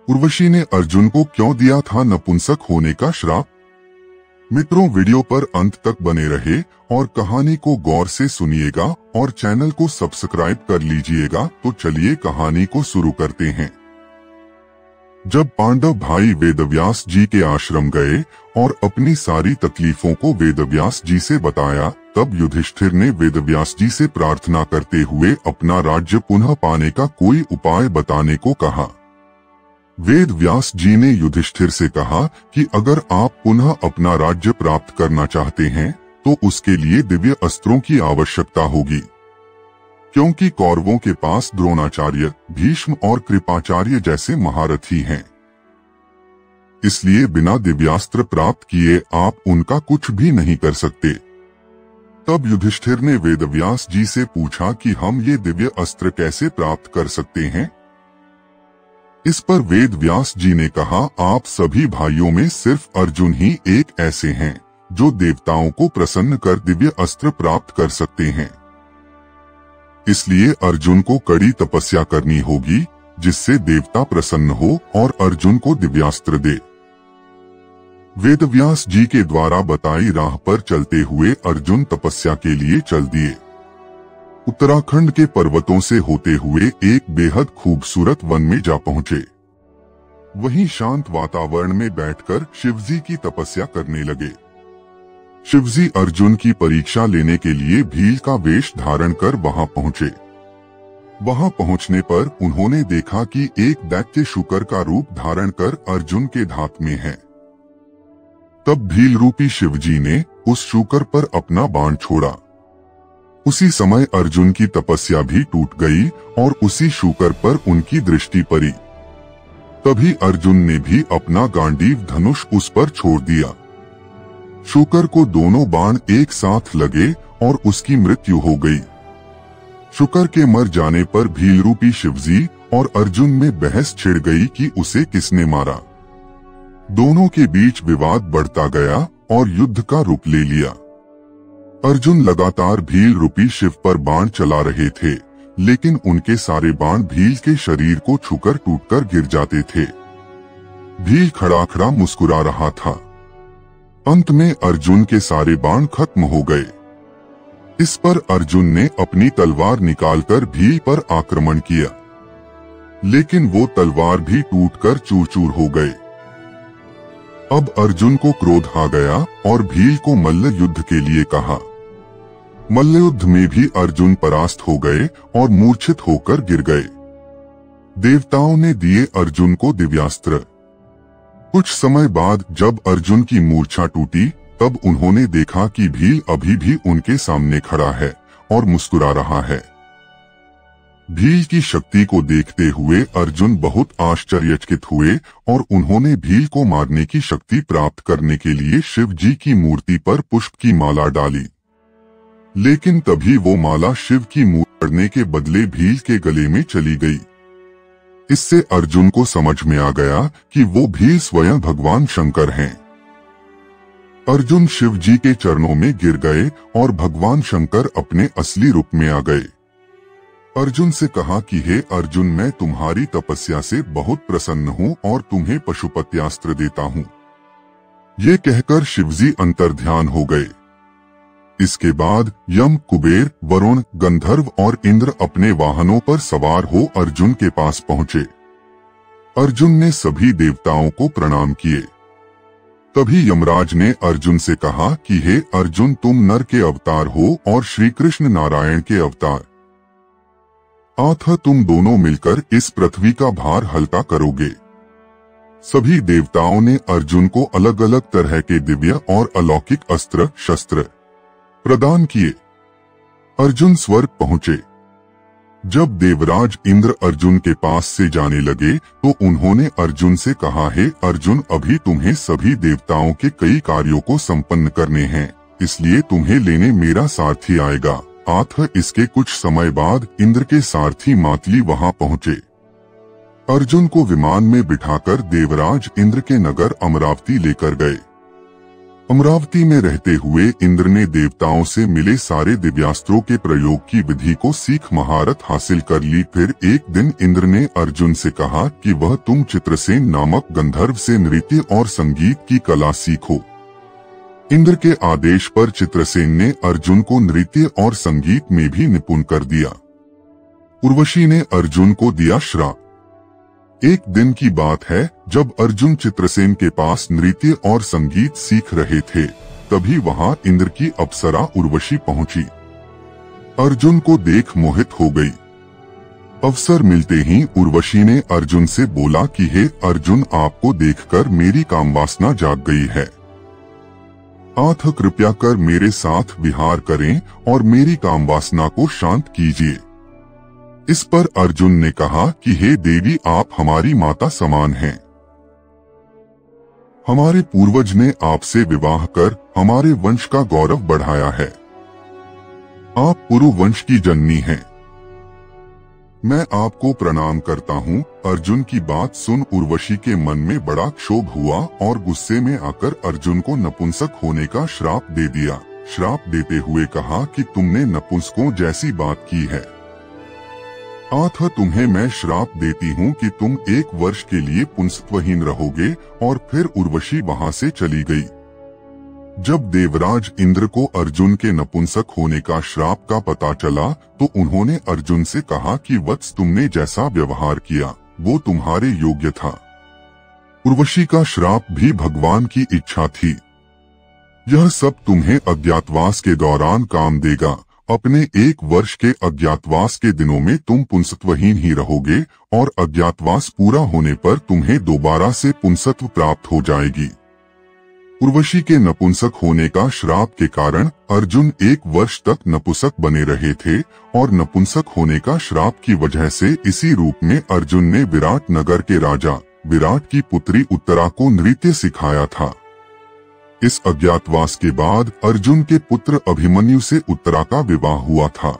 उर्वशी ने अर्जुन को क्यों दिया था नपुंसक होने का श्राप? मित्रों, वीडियो पर अंत तक बने रहे और कहानी को गौर से सुनिएगा और चैनल को सब्सक्राइब कर लीजिएगा। तो चलिए कहानी को शुरू करते हैं। जब पांडव भाई वेदव्यास जी के आश्रम गए और अपनी सारी तकलीफों को वेदव्यास जी से बताया, तब युधिष्ठिर ने वेदव्यास जी से प्रार्थना करते हुए अपना राज्य पुनः पाने का कोई उपाय बताने को कहा। वेद व्यास जी ने युधिष्ठिर से कहा कि अगर आप पुनः अपना राज्य प्राप्त करना चाहते हैं तो उसके लिए दिव्य अस्त्रों की आवश्यकता होगी, क्योंकि कौरवों के पास द्रोणाचार्य, भीष्म और कृपाचार्य जैसे महारथी हैं। इसलिए बिना दिव्यास्त्र प्राप्त किए आप उनका कुछ भी नहीं कर सकते। तब युधिष्ठिर ने वेदव्यास जी से पूछा कि हम ये दिव्य अस्त्र कैसे प्राप्त कर सकते हैं? इस पर वेद व्यास जी ने कहा, आप सभी भाइयों में सिर्फ अर्जुन ही एक ऐसे हैं जो देवताओं को प्रसन्न कर दिव्य अस्त्र प्राप्त कर सकते हैं। इसलिए अर्जुन को कड़ी तपस्या करनी होगी जिससे देवता प्रसन्न हो और अर्जुन को दिव्यास्त्र दे। वेदव्यास जी के द्वारा बताई राह पर चलते हुए अर्जुन तपस्या के लिए चल दिए। उत्तराखंड के पर्वतों से होते हुए एक बेहद खूबसूरत वन में जा पहुंचे। वहीं शांत वातावरण में बैठकर शिवजी की तपस्या करने लगे। शिवजी अर्जुन की परीक्षा लेने के लिए भील का वेश धारण कर वहां पहुंचे। वहां पहुंचने पर उन्होंने देखा कि एक दैत्य शूकर का रूप धारण कर अर्जुन के धात में है। तब भील रूपी शिवजी ने उस शूकर पर अपना बाण छोड़ा। उसी समय अर्जुन की तपस्या भी टूट गई और उसी शूकर पर उनकी दृष्टि पड़ी। तभी अर्जुन ने भी अपना गांडीव धनुष उस पर छोड़ दिया। शूकर को दोनों बाण एक साथ लगे और उसकी मृत्यु हो गई। शूकर के मर जाने पर भील रूपी शिवजी और अर्जुन में बहस छिड़ गई कि उसे किसने मारा। दोनों के बीच विवाद बढ़ता गया और युद्ध का रूप ले लिया। अर्जुन लगातार भील रूपी शिव पर बाण चला रहे थे, लेकिन उनके सारे बाण भील के शरीर को छूकर टूटकर गिर जाते थे। भील खड़ा खड़ा मुस्कुरा रहा था। अंत में अर्जुन के सारे बाण खत्म हो गए। इस पर अर्जुन ने अपनी तलवार निकालकर भील पर आक्रमण किया, लेकिन वो तलवार भी टूटकर चूर चूर हो गए। अब अर्जुन को क्रोध आ गया और भील को मल्ल युद्ध के लिए कहा। मल्ल युद्ध में भी अर्जुन परास्त हो गए और मूर्छित होकर गिर गए। देवताओं ने दिए अर्जुन को दिव्यास्त्र। कुछ समय बाद जब अर्जुन की मूर्छा टूटी, तब उन्होंने देखा कि भील अभी भी उनके सामने खड़ा है और मुस्कुरा रहा है। भील की शक्ति को देखते हुए अर्जुन बहुत आश्चर्यचकित हुए और उन्होंने भील को मारने की शक्ति प्राप्त करने के लिए शिव जी की मूर्ति पर पुष्प की माला डाली। लेकिन तभी वो माला शिव की मूर्ति पड़ने के बदले भील के गले में चली गई। इससे अर्जुन को समझ में आ गया कि वो भील स्वयं भगवान शंकर हैं। अर्जुन शिव जी के चरणों में गिर गए और भगवान शंकर अपने असली रूप में आ गए। अर्जुन से कहा कि हे अर्जुन, मैं तुम्हारी तपस्या से बहुत प्रसन्न हूँ और तुम्हें पशुपत्यास्त्र देता हूँ। ये कहकर शिवजी अंतर्ध्यान हो गए। इसके बाद यम, कुबेर, वरुण, गंधर्व और इंद्र अपने वाहनों पर सवार हो अर्जुन के पास पहुंचे। अर्जुन ने सभी देवताओं को प्रणाम किए। तभी यमराज ने अर्जुन से कहा कि हे अर्जुन, तुम नर के अवतार हो और श्री कृष्ण नारायण के अवतार। अतः तुम दोनों मिलकर इस पृथ्वी का भार हल्का करोगे। सभी देवताओं ने अर्जुन को अलग अलग तरह के दिव्य और अलौकिक अस्त्र शस्त्र प्रदान किए। अर्जुन स्वर्ग पहुंचे। जब देवराज इंद्र अर्जुन के पास से जाने लगे तो उन्होंने अर्जुन से कहा, हे अर्जुन, अभी तुम्हें सभी देवताओं के कई कार्यों को संपन्न करने हैं, इसलिए तुम्हें लेने मेरा सारथी आएगा। अतः इसके कुछ समय बाद इंद्र के सारथी मातली वहां पहुंचे। अर्जुन को विमान में बिठाकर देवराज इंद्र के नगर अमरावती लेकर गए। अमरावती में रहते हुए इंद्र ने देवताओं से मिले सारे दिव्यास्त्रों के प्रयोग की विधि को सीख महारत हासिल कर ली। फिर एक दिन इंद्र ने अर्जुन से कहा कि वह तुम चित्रसेन नामक गंधर्व से नृत्य और संगीत की कला सीखो। इंद्र के आदेश पर चित्रसेन ने अर्जुन को नृत्य और संगीत में भी निपुण कर दिया। उर्वशी ने अर्जुन को दिया श्राप। एक दिन की बात है, जब अर्जुन चित्रसेन के पास नृत्य और संगीत सीख रहे थे, तभी वहां इंद्र की अप्सरा उर्वशी पहुंची। अर्जुन को देख मोहित हो गई। अवसर मिलते ही उर्वशी ने अर्जुन से बोला कि हे अर्जुन, आपको देखकर मेरी कामवासना जाग गई है। आप कृपया कर मेरे साथ विहार करें और मेरी कामवासना को शांत कीजिए। इस पर अर्जुन ने कहा कि हे देवी, आप हमारी माता समान हैं। हमारे पूर्वज ने आपसे विवाह कर हमारे वंश का गौरव बढ़ाया है। आप पुरु वंश की जननी हैं। मैं आपको प्रणाम करता हूँ। अर्जुन की बात सुन उर्वशी के मन में बड़ा क्षोभ हुआ और गुस्से में आकर अर्जुन को नपुंसक होने का श्राप दे दिया। श्राप देते हुए कहा कि तुमने नपुंसकों जैसी बात की है। आथा तुम्हें मैं श्राप देती हूँ कि तुम 1 वर्ष के लिए पुंसत्वहीन रहोगे। और फिर उर्वशी वहाँ से चली गई। जब देवराज इंद्र को अर्जुन के नपुंसक होने का श्राप का पता चला, तो उन्होंने अर्जुन से कहा कि वत्स, तुमने जैसा व्यवहार किया वो तुम्हारे योग्य था। उर्वशी का श्राप भी भगवान की इच्छा थी। यह सब तुम्हें अज्ञातवास के दौरान काम देगा। अपने 1 वर्ष के अज्ञातवास के दिनों में तुम पुंसत्वहीन ही रहोगे और अज्ञातवास पूरा होने पर तुम्हें दोबारा से पुंसत्व प्राप्त हो जाएगी। उर्वशी के नपुंसक होने का श्राप के कारण अर्जुन 1 वर्ष तक नपुंसक बने रहे थे और नपुंसक होने का श्राप की वजह से इसी रूप में अर्जुन ने विराट नगर के राजा विराट की पुत्री उत्तरा को नृत्य सिखाया था। इस अज्ञातवास के बाद अर्जुन के पुत्र अभिमन्यु से उत्तरा का विवाह हुआ था।